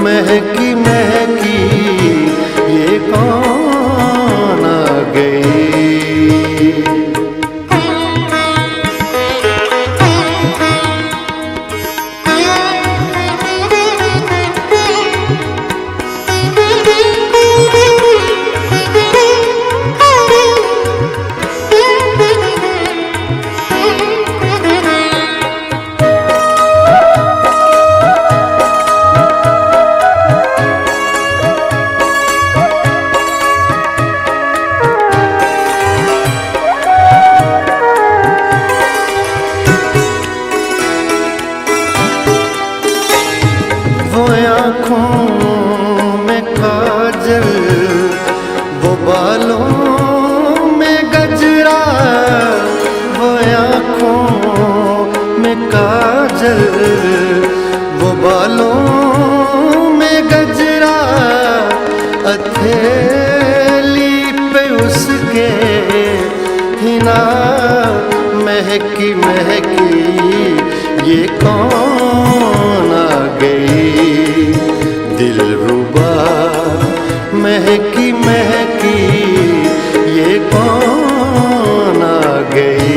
महकी महकी ये कौन आ गई। वो आँखों में काजल, वो बालों में गजरा, वो आँखों में काजल, वो बालों में गजरा, हथेली पे उसके हिना, महकी महकी ये कौन आ गई। दिलरुबा महकी महकी ये कौन आ गई।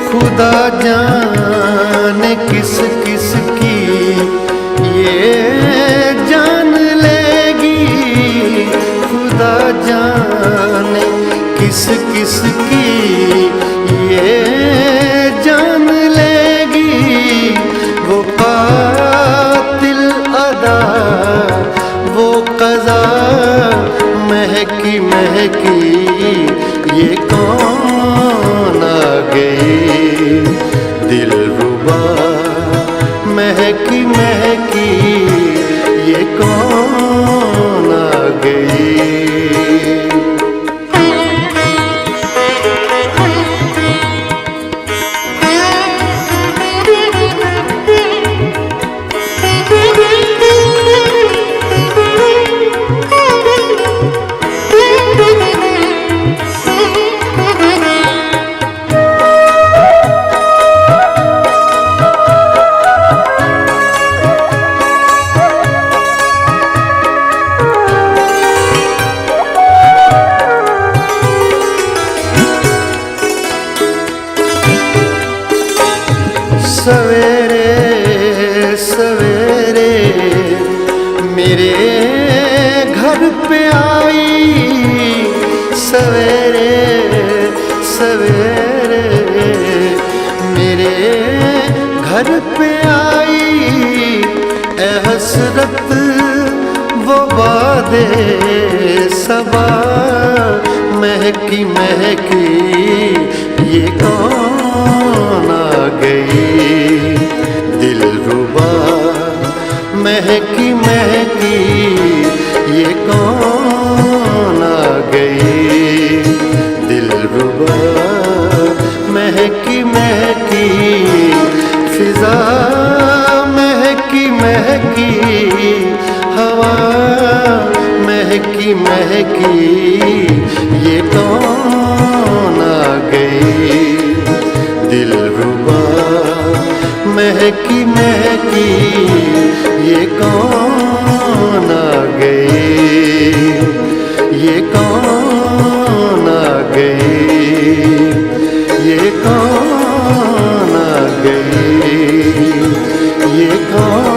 खुदा जाने किस किस की ये जान लेगी। खुदा जाने किस किस की ये जान लेगी। वो कातिल अदा वो क़ज़ा महकी महकी ये कौन आ गई। दिलरुबा महकी महकी ये कौन आ गई। सवेरे सवेरे मेरे घर पे आई। सवेरे सवेरे मेरे घर पे आई। ए हसरत वो बादे सबा महकी महकी ये कौन आ गई। दिलरुबा महकी महकी ये कौन आ गई। दिलरुबा महकी महकी फिजा महकी महकी हवा महकी महकी ये कौन आ गई। दिलरुबा महकी महकी ये कौन आ गई। ये कौन आ गई। ये कौन आ गई। ये कौन